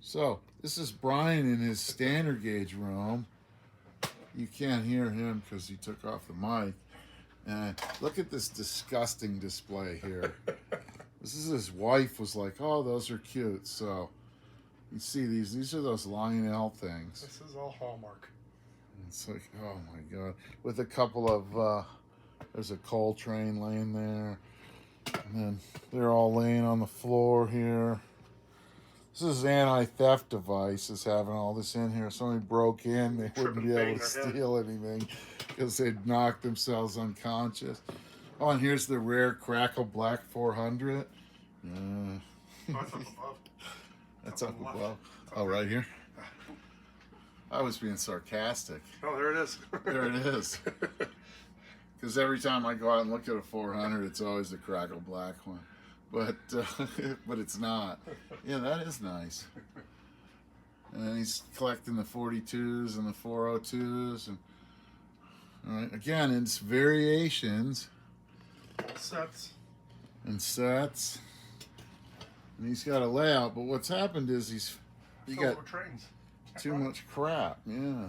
So, this is Brian in his standard gauge room. You can't hear him because he took off the mic. And look at this disgusting display here. This is his wife was like, oh, those are cute. So, you see these. These are those Lionel things. This is all Hallmark. It's like, oh my God. With a couple of, there's a coal train laying there. And then they're all laying on the floor here. This is anti-theft device is having all this in here. If somebody broke in, they wouldn't be able to steal anything because they'd knock themselves unconscious. Oh, and here's the rare Crackle Black 400. Oh, that's up above. That's up above. Oh, right here? I was being sarcastic. Oh, there it is. There it is. Because every time I go out and look at a 400, it's always the Crackle Black one. But it's not. Yeah, that is nice. And he's collecting the 42s and the 402s. And, all right, again, it's variations. Sets. And sets. And he's got a layout, but what's happened is he got trains. too much crap. Yeah.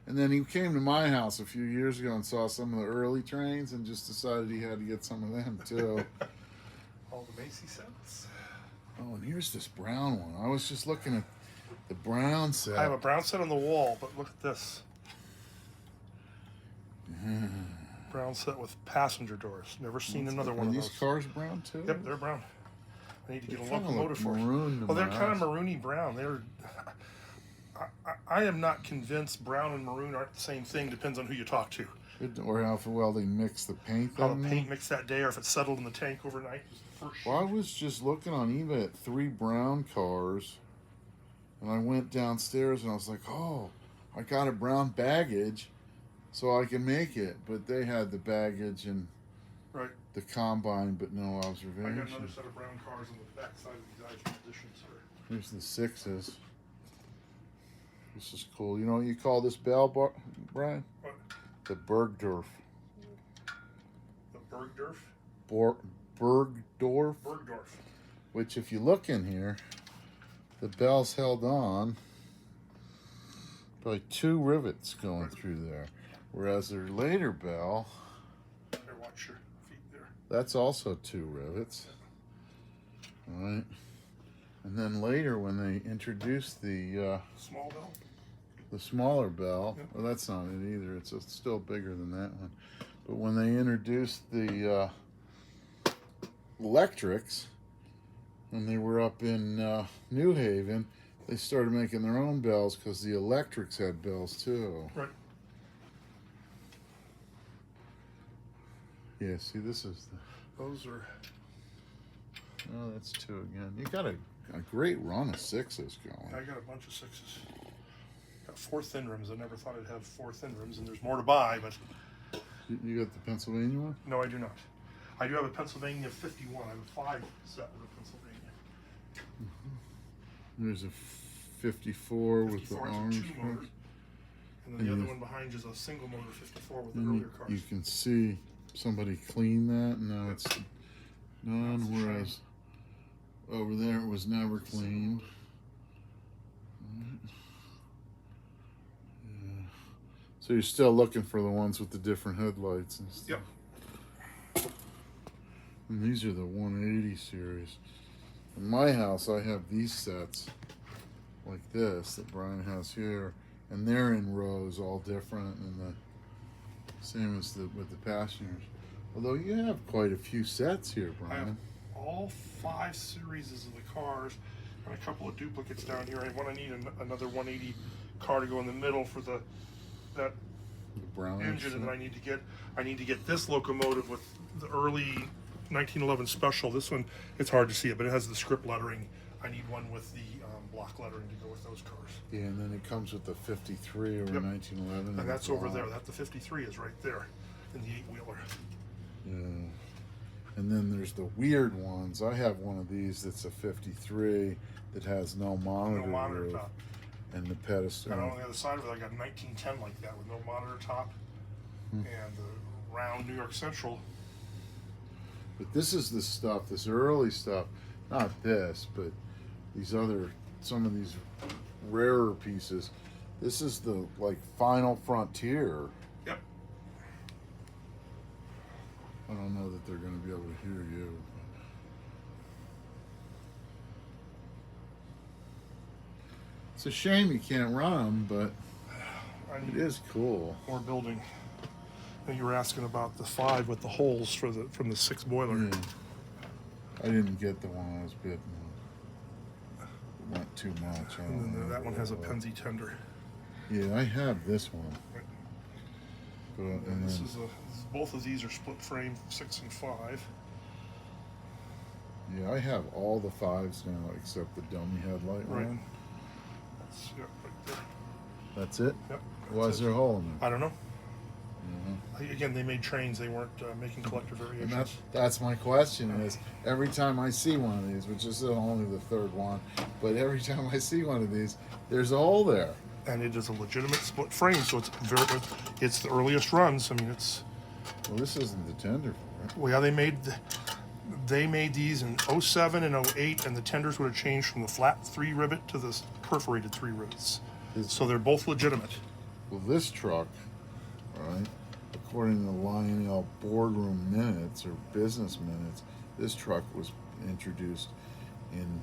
And then he came to my house a few years ago and saw some of the early trains and just decided he had to get some of them too. All the Macy sets. Oh, and here's this brown one. I was just looking at the brown set. I have a brown set on the wall, but look at this. Brown set with passenger doors. Never seen another one of those. Are these cars brown too? Yep, they're brown. I need to get a Kinda locomotive look for maroon to Oh, they're my kind of eyes. maroony brown. They're. I am not convinced brown and maroon aren't the same thing. Depends on who you talk to. Or how well they mix the paint. How the paint mixed that day, or if it settled in the tank overnight. Well, I was just looking on eBay at 3 brown cars, and I went downstairs and I was like, oh, I got a brown baggage, so I can make it. But they had the baggage and Right. the combine, but no I got observation. another set of brown cars on the back side of these ice editions. Here's the 6s. This is cool. You know what you call this bell, Brian? What? The Bergdorf. The Bergdorf? Bergdorf. Bergdorf. Which, if you look in here, the bell's held on by 2 rivets going through there. Whereas their later bell, There, watch your feet there. that's also 2 rivets. All right. And then later, when they introduced the Small bell? the smaller bell, Yep. well, that's not it either. It's still bigger than that one. But when they introduced the electrics, when they were up in New Haven, they started making their own bells because the electrics had bells too. Right. Yeah, see, this is the... Those are... Oh, that's 2 again. You got a great run of 6s going. I got a bunch of 6s. Got 4 thin rims. I never thought I'd have 4 thin rims, and there's more to buy, but... You got the Pennsylvania one? No, I do not. I do have a Pennsylvania 51. I have a 5 set with a Pennsylvania. There's a 54 with the 54 is a orange 2 motor. part. And then the other one behind you is a single motor 54 with the earlier cars. You can see somebody clean that, and now it's done, That's the whereas over there it was never cleaned. Yeah. So you're still looking for the ones with the different headlights and stuff. Yep. And these are the 180 series. In my house, I have these sets like this that Brian has here, and they're in rows, all different, and the same as with the passengers. Although you have quite a few sets here, I have Brian. all 5 series of the cars and a couple of duplicates down here. I need another 180 car to go in the middle for that The brown engine, and then set. I need to get this locomotive with the early 1911 special. This one, it's hard to see it, but it has the script lettering. I need one with the block lettering to go with those cars. Yeah, and then it comes with the 53 or Yep. 1911. And that's over there. block. The 53 is right there in the 8-wheeler. Yeah. And then there's the weird ones. I have one of these that's a 53 that has no monitor, No monitor roof top. and the pedestal. And on the other side of it, I got a 1910 like that with no monitor top and the round New York Central. But this is the stuff, this early stuff, not this, but these other some of these rarer pieces. This is the like final frontier. Yep. I don't know that they're going to be able to hear you. It's a shame you can't run them, but it is cool. More building. And you were asking about the 5 with the holes for the from the 6 boiler. Yeah. I didn't get the one I was bidding on. It went too much. And then that one has a Penzi tender. Yeah, I have this one. But, And this is both of these are split frame 6 and 5. yeah, I have all the 5s now except the dummy headlight Right. one. That's right there. That's it? Yep. Why is there a hole in I don't know. it? Again, they made trains. They weren't making collector variations. And that's my question is, every time I see one of these, which is only the 3rd one, but every time I see one of these, there's a hole there. And it is a legitimate split frame, so it's the earliest runs. I mean, it's Well, this isn't the tender for it. well, yeah, they made these in 07 and 08, and the tenders would have changed from the flat 3 rivet to the perforated 3 rivets. So they're both legitimate. Well, this truck, right, according to the Lionel boardroom minutes or business minutes, this truck was introduced in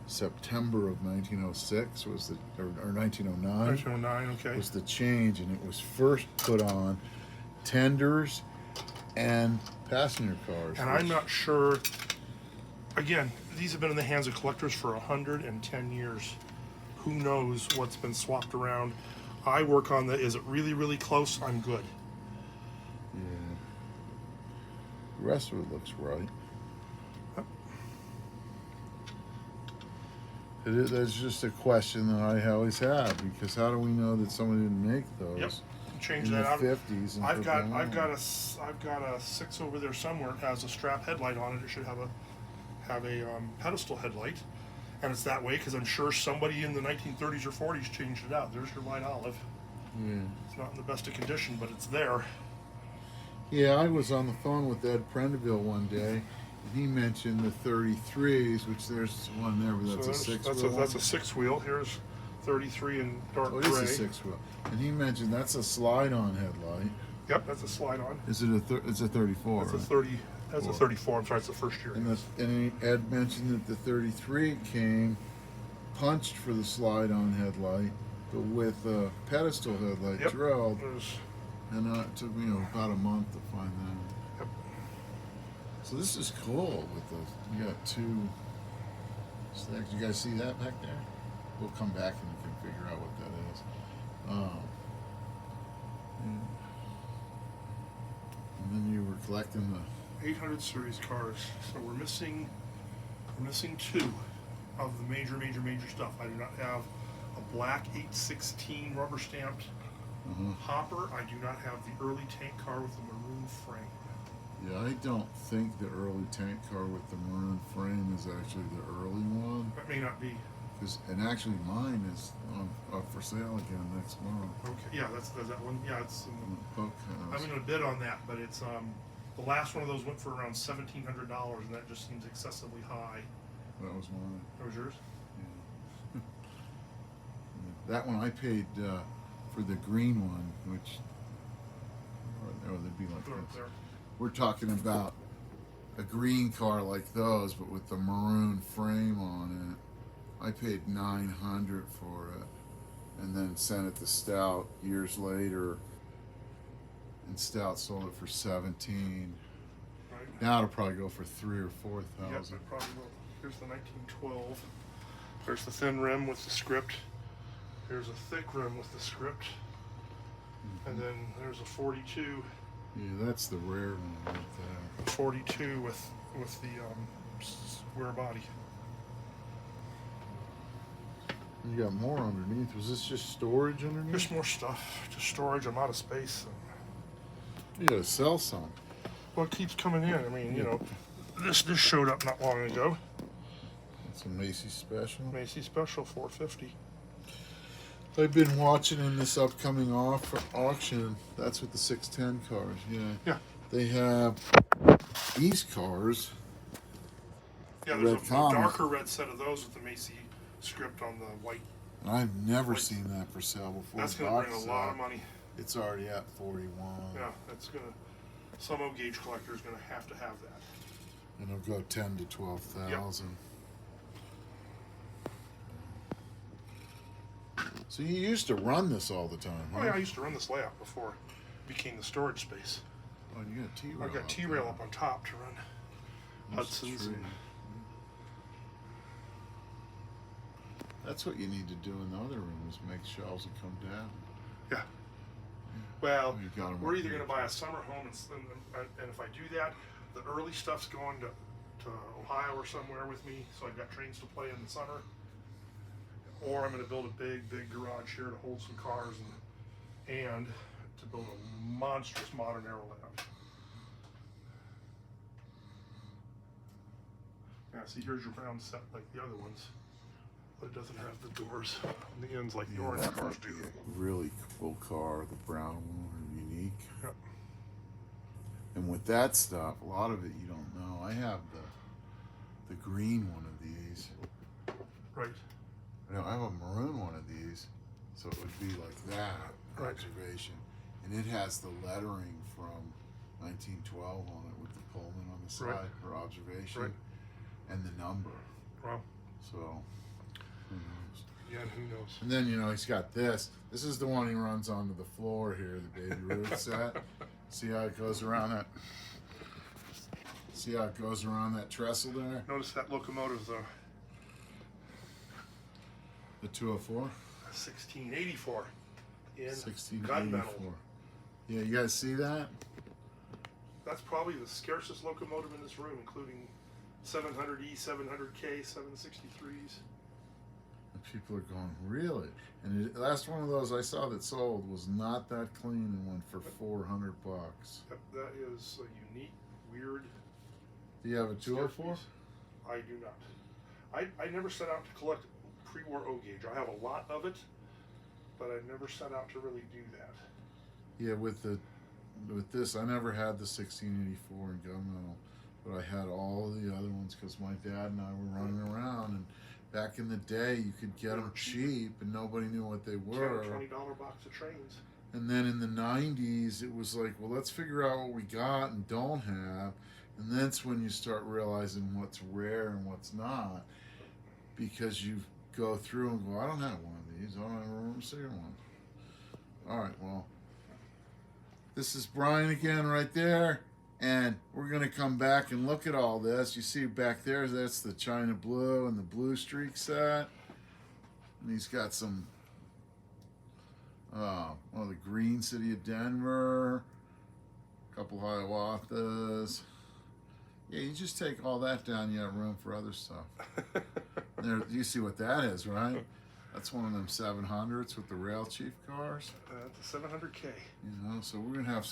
September of 1906 was the or 1909 1909, okay. was the change, and it was first put on tenders and passenger cars. And I'm not sure. Again, these have been in the hands of collectors for 110 years. Who knows what's been swapped around? I work on the. Is it really, really close? I'm good. Yeah. The rest of it looks right. That's just a question that I always have, because how do we know that somebody didn't make those? Yep. Change in that the out. 50s and I've put got them I've on. got a 6 over there somewhere. It has a strap headlight on it. It should have a pedestal headlight, and it's that way because I'm sure somebody in the 1930s or 40s changed it out. There's your light olive. Yeah. It's not in the best of condition, but it's there. Yeah, I was on the phone with Ed Prendeville one day, and he mentioned the 33s, which there's one there, but that's a 6-wheel. That's a 6-wheel. Here's 33 in dark Oh, it gray. is a 6-wheel. And he mentioned that's a slide-on headlight. Yep, that's a slide on. Is it it's a 34? That's a right? 30. That's a 34. I'm sorry, it's the first year. And Ed mentioned that the 33 came punched for the slide-on headlight, but with a pedestal headlight Yep. drilled. There's, And it took me about a month to find that. yep. So this is cool with the, you got 2 stacks. You guys see that back there? We'll come back and we can figure out what that is. And then you were collecting the 800 series cars. So we're missing 2 of the major stuff. I do not have a black 816 rubber stamped hopper. I do not have the early tank car with the maroon frame. Yeah, I don't think the early tank car with the maroon frame is actually the early one. That may not be. And actually mine is up for sale again next month. Okay, yeah, that's that one. Yeah, it's. On the Poke I'm House. going to bid on that, but it's the last one of those went for around $1,700, and that just seems excessively high. That was mine. That was yours? Yeah. That one I paid for the green one, which they'd be like They're up this. there. We're talking about a green car like those, but with the maroon frame on it. I paid $900 for it, and then sent it to Stout years later, and Stout sold it for $17. Right. Now it'll probably go for $3,000 or $4,000. Yep, it probably will. Here's the 1912. There's the thin rim with the script. Here's a thick rim with the script. And then there's a 42. Yeah, that's the rare one right there. 42 with the square body. You got more underneath. Was this just storage underneath? There's more stuff. Just storage. I'm out of space. You gotta sell some. Well, it keeps coming in. I mean, you know, this showed up not long ago. It's a Macy's special. Macy's Special, $450. I've been watching in this upcoming auction. That's with the 610 cars. Yeah. Yeah. They have these cars. Yeah, there's Red a Comet. darker red set of those with the Macy script on the white. I've never seen that for sale before. That's going to bring a lot of money. It's already at 41. Yeah, that's going to. Some O-gauge collector is going to have that. And it'll go 10 to 12,000. Yep. So you used to run this all the time, huh? Oh yeah, I used to run this layout before it became the storage space. Oh, you got T-rail. I've got T-rail up on top to run Hudson's. And that's what you need to do in the other room is make shelves that come down. yeah. Well, we're either here. going to buy a summer home, and if I do that, the early stuff's going to Ohio or somewhere with me, so I've got trains to play in the summer. Or I'm going to build a big garage here to hold some cars and to build a monstrous modern aero layout. Yeah, see, here's your round set like the other ones, but it doesn't have the doors on the ends like the orange cars do. Really cool car, the brown one, unique. Yep. And with that stuff, a lot of it you don't know. I have the green one of these. Right. I have a maroon one of these, so it would be like that, right. Observation. And it has the lettering from 1912 on it with the Pullman on the side right. for observation, right. and the number. Wow. So, who knows? Yeah, who knows? And then, he's got this. This is the one he runs onto the floor here, the Baby Ruth set. See how it goes around that? See how it goes around that trestle there? Notice that locomotive, though. The 204? 1684 in 1684. gunmetal. Yeah, you guys see that? That's probably the scarcest locomotive in this room, including 700E, 700K, 763s. And people are going, really? And the last one of those I saw that sold was not that clean and went for $400. That is a unique, weird. Do you have a 204? I do not. I never set out to collect pre-war O-gauge. I have a lot of it, but I never set out to really do that. Yeah, with this, I never had the 1684 in gunmetal, but I had all of the other ones because my dad and I were running around, and back in the day, you could get them cheap, and nobody knew what they were. $10 or $20 box of trains. And then in the 90s, it was like, well, let's figure out what we got and don't have, and that's when you start realizing what's rare and what's not, because you go through and go, I don't have one of these. I don't remember seeing one. All right, well, this is Brian again right there, and we're going to come back and look at all this. You see back there, that's the China Blue and the Blue Streak set. And he's got some, the Green City of Denver, a couple Hiawatha's. Yeah, you just take all that down, you have room for other stuff. There, you see what that is, right? That's one of them 700s with the Rail Chief cars. That's a 700K. So we're gonna have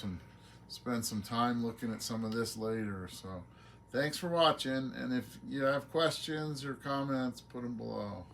spend some time looking at some of this later. So thanks for watching, and if you have questions or comments, put them below.